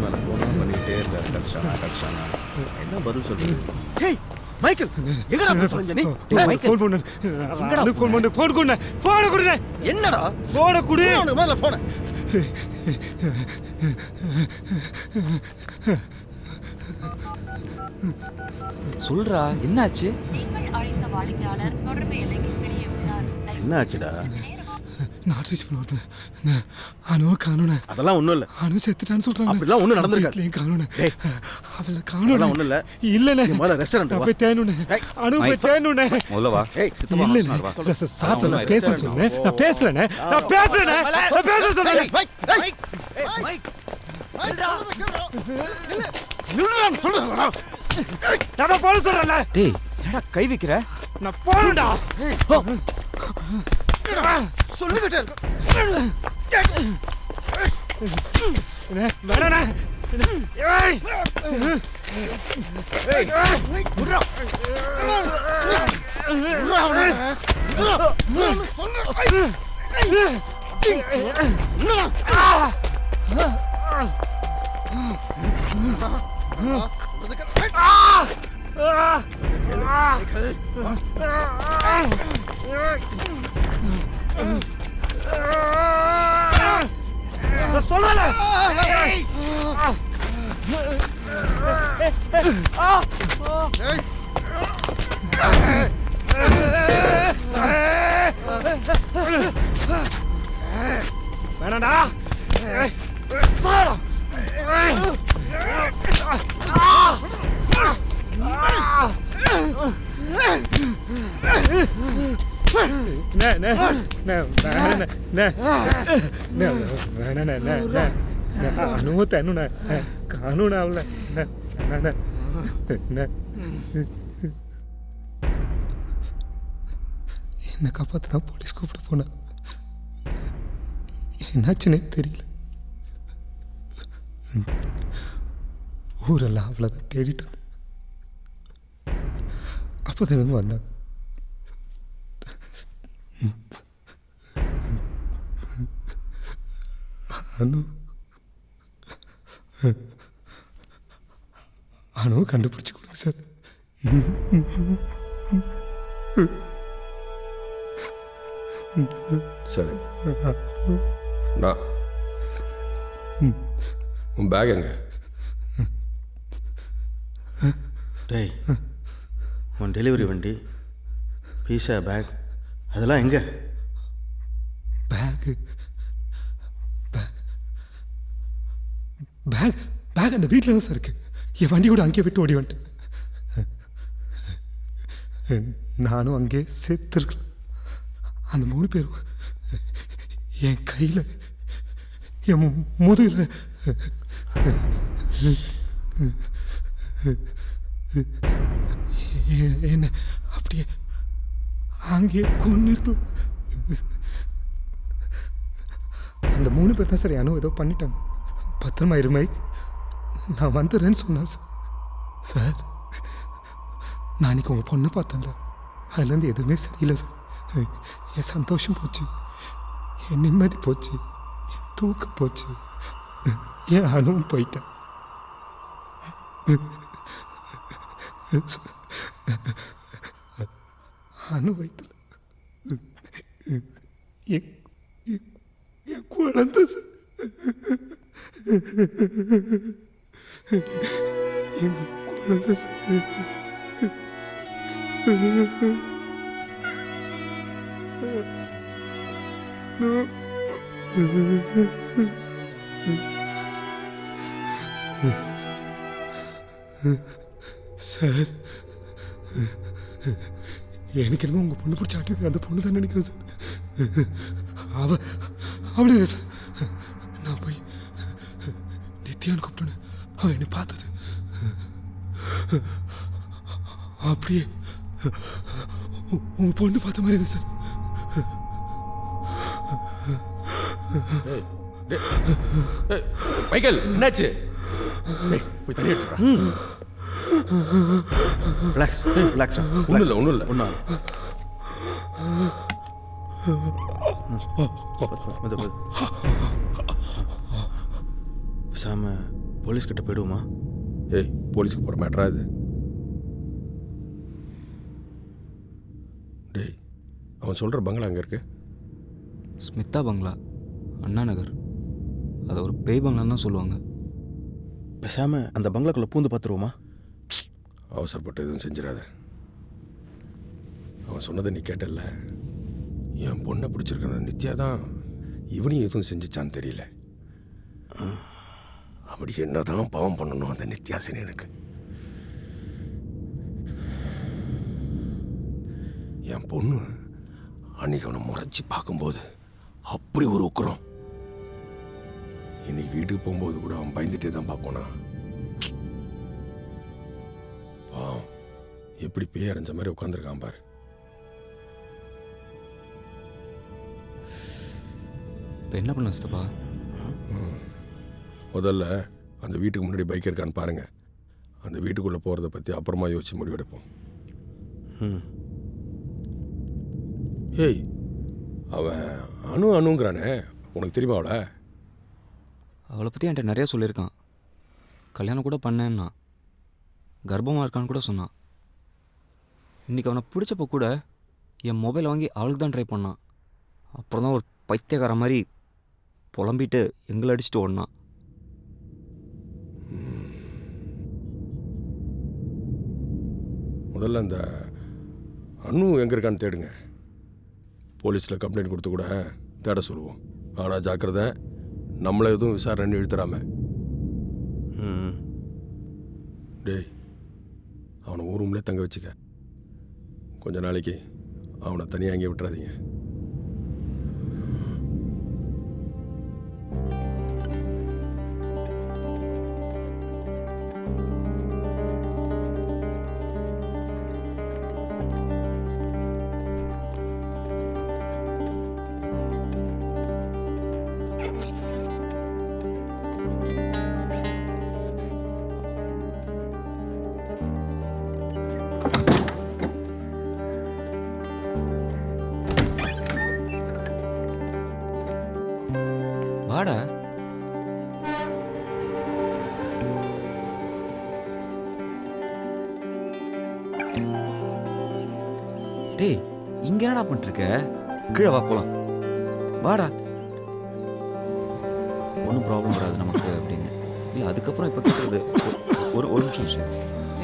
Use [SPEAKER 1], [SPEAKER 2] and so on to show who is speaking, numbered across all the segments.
[SPEAKER 1] மேலே ஃபோனும் பண்ணிக்கிட்டே இருக்காரு. கஷ்டம் என்ன பதில் சொல்றது?
[SPEAKER 2] ஹேய் மைக்கேல், எங்கடா போய் சொல்லுங்க நீ?
[SPEAKER 3] ஃபோன் பண்ணு. எங்கடா ஃபோன் பண்ணு? ஃபோன் கொடு. ஃபோனை கொடு.
[SPEAKER 2] என்னடா
[SPEAKER 3] ஃபோனை கொடு.
[SPEAKER 2] அவனுக்கு மேல ஃபோன்.
[SPEAKER 4] சொல்றா, என்னாச்சு?
[SPEAKER 5] நீங்கள் அழைத்த வாடிக்கையாளர் தொடர்பு எல்லைக்கு வெளியே உள்ளார்.
[SPEAKER 1] என்ன ஆச்சுடா?
[SPEAKER 3] நாட் ரீச் பண்ண ஒருத்தனை அனுவ காணோன.
[SPEAKER 1] அதெல்லாம் ஒன்றும் இல்லை.
[SPEAKER 3] அனு செத்துட்டான்னு சொல்றாங்க.
[SPEAKER 1] அப்படிலாம் ஒன்றும் நடந்திருக்காது.
[SPEAKER 3] காணோன. அவளை காணோன.
[SPEAKER 1] அதெல்லாம் ஒன்றும் இல்லை.
[SPEAKER 3] இல்லைண்ணே.
[SPEAKER 1] முதல்ல ரெஸ்டாரண்ட் வா.
[SPEAKER 3] போய் தேனுண்ணே. அனு போய் தேனுண்ணே.
[SPEAKER 1] முதல்ல வா. ஏய்
[SPEAKER 3] இல்லைண்ணே. சார் நான் பேசுறேன் சொல்லுண்ணே. நான் பேசுறேண்ணே. நான் பேச சொல்றேன். நான் போட சொல்றேன்ல.
[SPEAKER 4] டேய், என்னடா கை வைக்கிற?
[SPEAKER 3] நான் போறேன்டா.
[SPEAKER 2] சொல்லுகிட்டே இருக்கு.
[SPEAKER 3] வேணாண்ணே. ஏய்
[SPEAKER 2] புறா
[SPEAKER 3] சொல்லல. வேணாடா. அனுவ தண்ணுண்ண காணுண்ண அவள. என்னை காப்பாற்ற தான் போலீஸ் கூப்பிட்டு போனேன். என்னாச்சுன்னே தெரியல. ஊரெல்லாம் அவ்வளோதான் தேடிட்டு இருந்தேன். அப்போதான் இவங்க வந்தாங்க. அணு கண்டுபிடிச்சு கொடுங்க சார்.
[SPEAKER 6] சரி, நான் உன் பேக் எங்க?
[SPEAKER 1] டேய், உன் டெலிவரி வண்டி, பீஸா பேக் அதெல்லாம் எங்கே?
[SPEAKER 3] பேக் பேக் பேக் அந்த வீட்டில் தான் சார் இருக்கு. என் வண்டி கூட அங்கேயே விட்டு ஓடி வந்துட்டேன். நானும் அங்கே செத்துருக்கலாம். அந்த 3 பேரும் என் கையில் என் முதுகில் என்ன அப்படியே அங்கே கொண்டு அந்த 3 பேர் தான் சார் அனு ஏதோ பண்ணிட்டாங்க. பத்திரமா இரு மைக், நான் வந்துடுறேன்னு சொன்னேன் சார். சார், நான் அன்றைக்கி உங்கள் பொண்ணு பார்த்தேன்ல, அதுலேருந்து எதுவுமே சரியில்லை சார். என் சந்தோஷம் போச்சு, என் நிம்மதி போச்சு, என் தூக்கம் போச்சு, என் அனுவும் போயிட்டேன். அனு வயிற்றுல என் குழந்தை சார். எங்க குழந்தை சார். சார், எனக்கு என்னமோ உங்கள் பொண்ணு பிடிச்ச ஆட்டுக்கு அந்த பொண்ணு தான் நினைக்கிறேன் சார். அவளே சார். நான் போய் நித்யான்னு கூப்பிட்டேன்னு அவன் என்னை பார்த்தது அப்படியே உங்கள் பொண்ணு பார்த்த மாதிரி இது சார்.
[SPEAKER 6] மைக்கேல், என்னாச்சு? போய் தண்ணி எடுத்துறா.
[SPEAKER 1] Relax relax.
[SPEAKER 6] ஒன்றும் இல்லை
[SPEAKER 1] பேசாம
[SPEAKER 2] போலீஸ்கிட்ட போயிடுவோமா?
[SPEAKER 6] ஏய் போலீஸ்க்கு போகிற மேட்டரா இது? டேய் அவன் சொல்கிற பங்களா அங்கே இருக்கு.
[SPEAKER 4] ஸ்மிதா பங்களா, அண்ணா நகர். அதை ஒரு பேய் பங்களான்னு தான் சொல்லுவாங்க.
[SPEAKER 2] பேசாம அந்த பங்களாக்குள்ளே பூந்து பார்த்துருவோமா?
[SPEAKER 6] அவசரப்பட்டு எதுவும் செஞ்சிடாத. அவன் சொன்னதை நீ கேட்டல. என் பொண்ணை பிடிச்சிருக்கிற நித்யா தான் இவனையும் எதுவும் செஞ்சிச்சான்னு தெரியல. அப்படி என்னதான் பாவம் பண்ணணும் அந்த நித்யாசினி எனக்கு. என் பொண்ணு அன்னைக்கு அவனை முறைச்சி பார்க்கும்போது அப்படி ஒரு உக்குறோம். இன்னைக்கு வீட்டுக்கு போகும்போது கூட அவன் பயந்துட்டே தான் பார்ப்போனா. பாவம் எப்படி பேய் அடைஞ்ச மாதிரி உட்காந்துருக்கான் பாரு.
[SPEAKER 4] இப்போ என்ன பண்ண சித்தப்பா?
[SPEAKER 6] முதல்ல அந்த வீட்டுக்கு முன்னாடி பைக் இருக்கான்னு பாருங்க. அந்த வீட்டுக்குள்ளே போகிறத பற்றி அப்புறமா யோசிச்சு முடிவெடுப்போம். ஏய் அவன் அணுங்கிறானே, உனக்கு தெரியுமா அவளை?
[SPEAKER 4] அவளை பற்றி என்கிட்ட நிறைய சொல்லியிருக்கான். கல்யாணம் கூட பண்ணேன்னா, கர்ப்பமாக இருக்கான்னு கூட சொன்னான். இன்றைக்கி அவனை பிடிச்சப்போ கூட என் மொபைல் வாங்கி அவளுக்கு தான் ட்ரை பண்ணான். அப்புறம் தான் ஒரு பைத்தியக்கார மாதிரி புலம்பிட்டு எங்களை அடிச்சுட்டு ஓடினான்.
[SPEAKER 6] முதல்ல அந்த அணு எங்கே இருக்கான்னு தேடுங்க. போலீஸில் கம்ப்ளைண்ட் கொடுத்து கூட தேட சொல்லுவோம். ஆனால் ஜாக்கிரதை, நம்மளை எதுவும் விசாரணை இழுத்துறாம. டேய் அவனை ஒரு ரூம்லேயே தங்க வச்சுக்க. கொஞ்ச நாளைக்கு அவனை தனியாக அங்கே விட்டுறாதீங்க.
[SPEAKER 4] வாடா. டேய் இங்க என்னடா பண்ணிருக்க? கீழே வா போலாம். வாடா. ஒன்றும் ப்ராப்ளம் வராது நமக்கு அப்படின்னு. இல்லை அதுக்கப்புறம் இப்போ கேட்குறது ஒரு நிமிஷம்.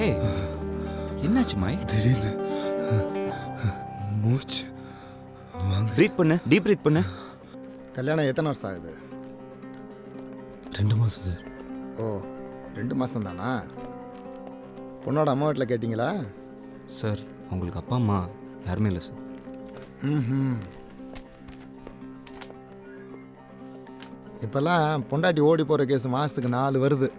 [SPEAKER 4] ஏய் என்னாச்சு மாய்?
[SPEAKER 3] திடீர்னு மூச்சு
[SPEAKER 4] ப்ரீத் பண்ணு, டீப் ப்ரீத் பண்ணு.
[SPEAKER 2] கல்யாணம் எத்தனை வருஷம் ஆகுது?
[SPEAKER 3] 2 மாதம் சார்.
[SPEAKER 2] ஓ 2 மாதம் தானா? பொண்ணோட அம்மா வீட்டில் கேட்டிங்களா?
[SPEAKER 4] சார் அவங்களுக்கு அப்பா அம்மா யாருமே இல்லை சார்.
[SPEAKER 2] ம். இப்போல்லாம் பொண்டாட்டி ஓடி போகிற கேஸ் மாதத்துக்கு 4 வருது.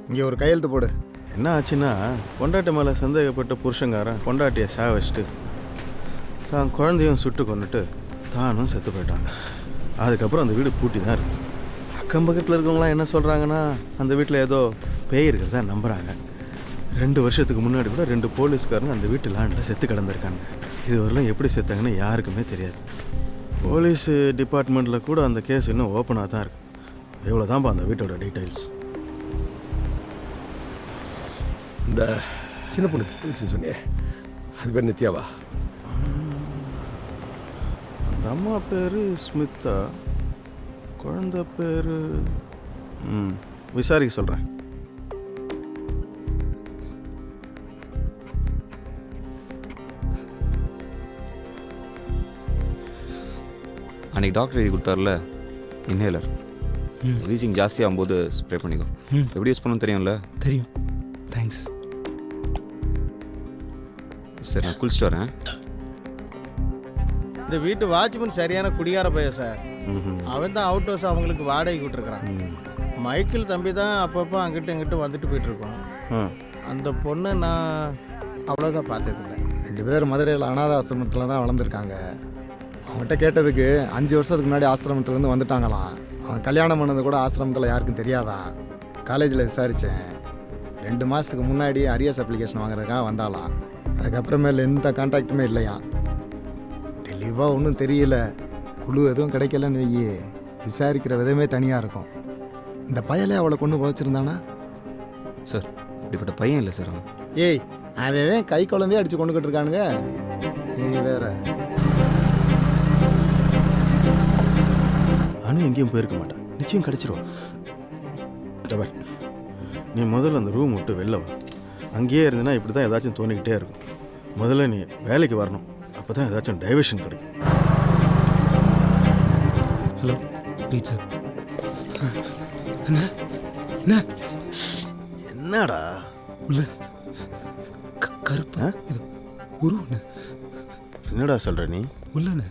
[SPEAKER 2] இங்கே ஒரு கையெழுத்து போடு.
[SPEAKER 7] என்ன ஆச்சுன்னா, பொண்டாட்டி மேலே சந்தேகப்பட்ட புருஷங்காரன் பொண்டாட்டியை சாக வச்சுட்டு தான் குழந்தையும் சுட்டு கொண்டுட்டு தானும் செத்து போயிட்டாங்க. அதுக்கப்புறம் அந்த வீடு பூட்டி தான் இருக்குது. அக்கம் பக்கத்தில் இருக்கவங்களாம் என்ன சொல்கிறாங்கன்னா, அந்த வீட்டில் ஏதோ பேய் இருக்கிறதா நம்புகிறாங்க. 2 வருஷத்துக்கு முன்னாடி கூட 2 போலீஸ்காரங்க அந்த வீட்டு லேண்டில் செத்து கிடந்திருக்காங்க. இது வரலாம் எப்படி செத்தாங்கன்னு யாருக்குமே தெரியாது. போலீஸ் டிபார்ட்மெண்ட்டில் கூட அந்த கேஸ் இன்னும் ஓப்பனாக தான் இருக்குது. இவ்வளோ தான்ப்பா அந்த வீட்டோட டீட்டெயில்ஸ்.
[SPEAKER 6] இந்த சின்ன பொண்ணு செத்துச்சுன்னு சொன்னியே, அது பேர் நித்யாவா?
[SPEAKER 7] அந்த அம்மா பேர் ஸ்மிதா, குழந்தை பேர் விசாரிக்க சொல்கிறேன்.
[SPEAKER 4] அன்றைக்கி டாக்டர் எழுதி கொடுத்தார்ல இன்ஹேலர், வீசிங் ஜாஸ்தி ஆகும்போது ஸ்ப்ரே பண்ணிக்கோ. எப்படி யூஸ் பண்ணணும் தெரியும்ல?
[SPEAKER 3] தெரியும். தேங்க்ஸ்.
[SPEAKER 4] சரி நான் குளிச்சுட்டு வரேன்.
[SPEAKER 8] இந்த வீட்டு வாட்ச்மேன் சரியான குடிகார பையன் சார். அவன் தான் அவுட் ஹவுஸ் அவங்களுக்கு வாடகைக்கு விட்டுருக்குறான். மைக்கேல் தம்பி தான் அப்பப்போ அங்கிட்டு இங்கிட்டு வந்துட்டு போயிட்டுருக்கோம். அந்த பொண்ணு நான் அவ்வளோதான் பார்த்ததில்லை.
[SPEAKER 2] 2 பேர் மதுரையில் அனாத ஆசிரமத்தில் தான் வளர்ந்துருக்காங்க. அவங்ககிட்ட கேட்டதுக்கு 5 வருஷத்துக்கு முன்னாடி ஆசிரமத்துலேருந்து வந்துட்டாங்களாம். அவன் கல்யாணம் பண்ணது கூட ஆசிரமத்தில் யாருக்கும் தெரியாதான். காலேஜில் விசாரித்தேன். 2 மாதத்துக்கு முன்னாடி அரியர்ஸ் அப்ளிகேஷன் வாங்குறதுக்காக வந்தாலாம். அதுக்கப்புறமேல எந்த கான்டாக்டுமே இல்லையா. தெளிவாக ஒன்றும் தெரியல. குழு எதுவும் கிடைக்கலன்னு வையே, விசாரிக்கிற விதமே தனியாக இருக்கும். இந்த பயலே அவளை கொண்டு புதைச்சிருந்தானா?
[SPEAKER 4] சார் இப்படிப்பட்ட பையன் இல்லை சார் அவன்.
[SPEAKER 2] ஏய், அவன் கை குழந்தையே அடிச்சு கொண்டுகிட்டு இருக்கானுங்க. நீ வேற.
[SPEAKER 7] அனு எங்கேயும் போயிருக்க மாட்டான், நிச்சயம் கிடச்சிரும். தவர், நீ முதல்ல அந்த ரூம் விட்டு வெளில வா. அங்கேயே இருந்தனா இப்படி தான் ஏதாச்சும் தோணிக்கிட்டே இருக்கும். முதல்ல நீ வேலைக்கு வரணும், அப்போ தான் ஏதாச்சும் டைவர்ஷன் கிடைக்கும்.
[SPEAKER 3] Hello please sir. என்ன என்ன
[SPEAKER 7] என்னடா
[SPEAKER 3] உள்ள கருப்பா இது உருவண்ண
[SPEAKER 7] என்னடா சொல்கிற நீ?
[SPEAKER 3] உள்ளண்ண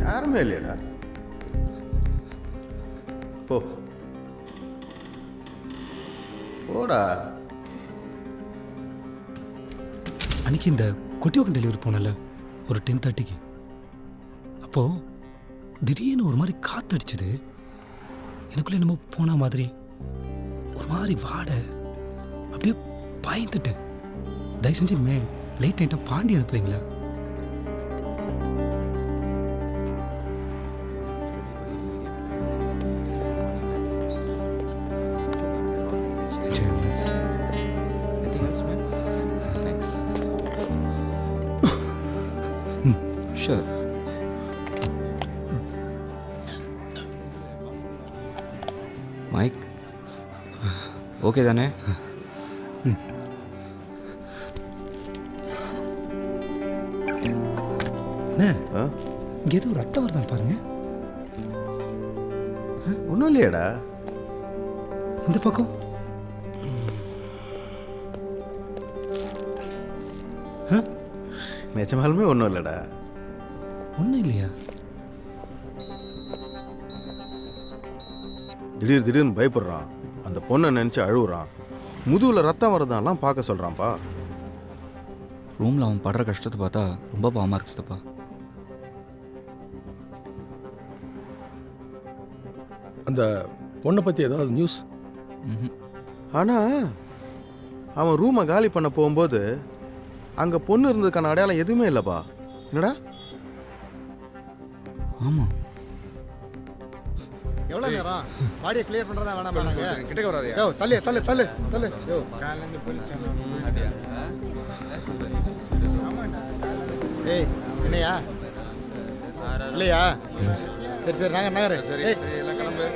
[SPEAKER 7] யாருமே இல்லையடா. போ போடா.
[SPEAKER 3] அன்னைக்கு இந்த கொட்டியோக்கன் டெலிவரி போனல ஒரு 10:30க்கு. அப்போது திடீர்னு ஒரு மாதிரி காத்தடிச்சது. எனக்குள்ளே என்னமோ போன மாதிரி ஒரு மாதிரி வாடை. அப்படியே பயந்துட்டேன். தயவு செஞ்சு இனிமே லேட் நைட்டாக பாண்டி அனுப்புறீங்களா?
[SPEAKER 4] ஷூர். மைக் ஓகே தானே?
[SPEAKER 3] அண்ணே, இங்கே ஏதோ ரத்தம் வருதான் பாருங்க.
[SPEAKER 7] ஒன்றும் இல்லையாடா.
[SPEAKER 3] இந்த பக்கம்
[SPEAKER 7] நிஜமாலுமே ஒன்றும் இல்லைடா.
[SPEAKER 3] ஒன்றும் இல்லையா?
[SPEAKER 7] திடீர்னு பயப்படுறான். அந்த பொண்ணை நினச்சி அழுகுறான். முதுகில் ரத்தம் வரதான்லாம் பார்க்க சொல்கிறான்ப்பா.
[SPEAKER 4] ரூமில் அவன் படுற கஷ்டத்தை பார்த்தா ரொம்ப பாவமாக இருக்குதுப்பா.
[SPEAKER 6] அந்த பொண்ணை பற்றி ஏதாவது நியூஸ்?
[SPEAKER 7] ஆனால் அவன் ரூமை காலி பண்ண போகும்போது அங்கே பொண்ணு இருந்ததுக்கான அடையாளம் எதுவுமே இல்லைப்பா. என்னடா?
[SPEAKER 4] ஆமாம்.
[SPEAKER 2] எவ்வளோ நேரம் பாடியை கிளியர் பண்ணுறதா வேணாம் வேணாங்க.
[SPEAKER 1] கிட்டக்க வராதயா?
[SPEAKER 2] யோ தள்ளு தள்ளு தள்ளு தள்ளு. யோ ஏய், என்னையா இல்லையா? சரி சரி, நாங்கள் நகரு. ஏய்,
[SPEAKER 1] எல்லாம் கிளம்பு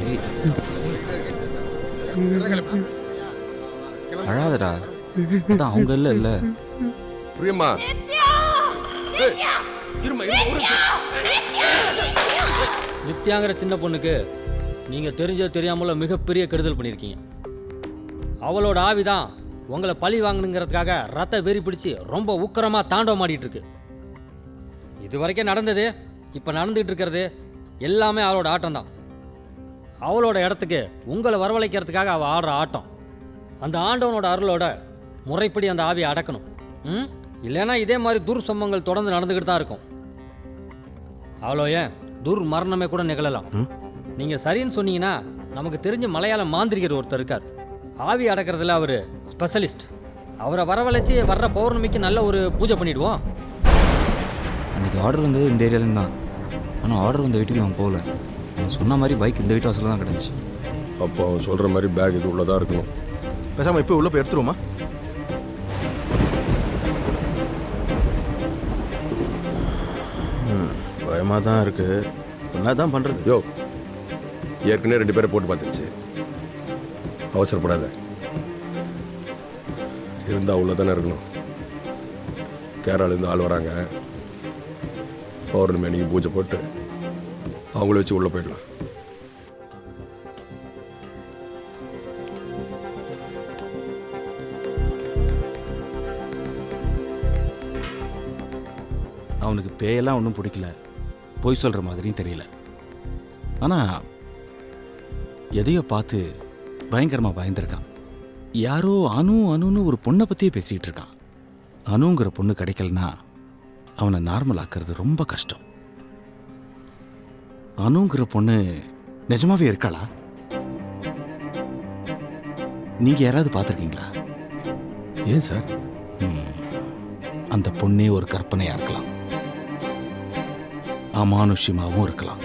[SPEAKER 4] ஏய், அழாதடா. அதான் அவங்க இல்லை
[SPEAKER 6] பிரியம்மா,
[SPEAKER 9] நித்யாங்கிற சின்ன பொண்ணுக்கு நீங்கள் தெரிஞ்சோ தெரியாமலோ மிகப்பெரிய கெடுதல் பண்ணியிருக்கீங்க. அவளோட ஆவிதான் உங்களை பழி வாங்கணுங்கிறதுக்காக ரத்த வெறி பிடிச்சி ரொம்ப உக்கிரமாக தாண்டவம் ஆடிட்டு இருக்கு. இது வரைக்கும் நடந்தது, இப்போ நடந்துகிட்டு இருக்கிறது எல்லாமே அவளோட ஆட்டம் தான். அவளோட இடத்துக்கு உங்களை வரவழைக்கிறதுக்காக அவள் ஆடுற ஆட்டம். அந்த ஆண்டவனோட அருளோட முறைப்படி அந்த ஆவியை அடக்கணும். இல்லைன்னா இதே மாதிரி துர்சம்பவங்கள் தொடர்ந்து நடந்துக்கிட்டு தான் இருக்கும். அவ்வளோ ஏன் துர்மரணமே கூட நிகழலாம். நீங்கள் சரின்னு சொன்னீங்கன்னா நமக்கு தெரிஞ்ச மலையாள மாந்திரிகர் ஒருத்தர் இருக்கார். ஆவி அடக்கிறதுல அவர் ஸ்பெஷலிஸ்ட். அவரை வரவழைச்சி வர்ற பௌர்ணமிக்கு நல்ல ஒரு பூஜை பண்ணிவிடுவோம்.
[SPEAKER 4] அன்றைக்கி ஆர்டர் வந்தது இந்த ஏரியாலேருந்து தான். ஆனால் ஆர்டர் வந்த வீட்டுக்கு அவன் போகல. அவன் சொன்ன மாதிரி பைக் இந்த வீட்டு வாசலில் தான் கிடந்துச்சு.
[SPEAKER 6] அப்போ அவன் சொல்கிற மாதிரி பேக் இது உள்ளதாக இருக்கணும்.
[SPEAKER 7] பேசாமல் இப்போ உள்ள போய் எடுத்துருவோமா? பயமாக தான் இருக்குது. என்ன தான் பண்ணுறது?
[SPEAKER 6] யோ, ஏற்கனவே 2 பேரை போட்டு பார்த்துருச்சு. அவசரப்படாத. இருந்தால் உள்ள தானே இருக்கணும். கேரளாலேருந்து ஆள் வராங்க. பௌர்ணமி அன்னைக்கு பூஜை போட்டு அவங்கள வச்சு உள்ளே போயிடலாம்.
[SPEAKER 10] அவனுக்கு பேயெல்லாம் ஒன்றும் பிடிக்கல, பொய் சொல்கிற மாதிரியும் தெரியல. ஆனால் எதையோ பார்த்து பயங்கரமாக பயந்துருக்கான். யாரோ அணுன்னு ஒரு பொண்ணை பற்றியே பேசிகிட்டு இருக்கான். அணுங்கிற பொண்ணு கிடைக்கலனா அவனை நார்மல் ஆக்கிறது ரொம்ப கஷ்டம். அணுங்கிற பொண்ணு நிஜமாவே இருக்காளா? நீங்கள் யாராவது பார்த்துருக்கீங்களா?
[SPEAKER 6] ஏன் சார்?
[SPEAKER 10] அந்த பொண்ணே ஒரு கற்பனையாக இருக்கலாம், அமானுஷ்யமாகவும் இருக்கலாம்.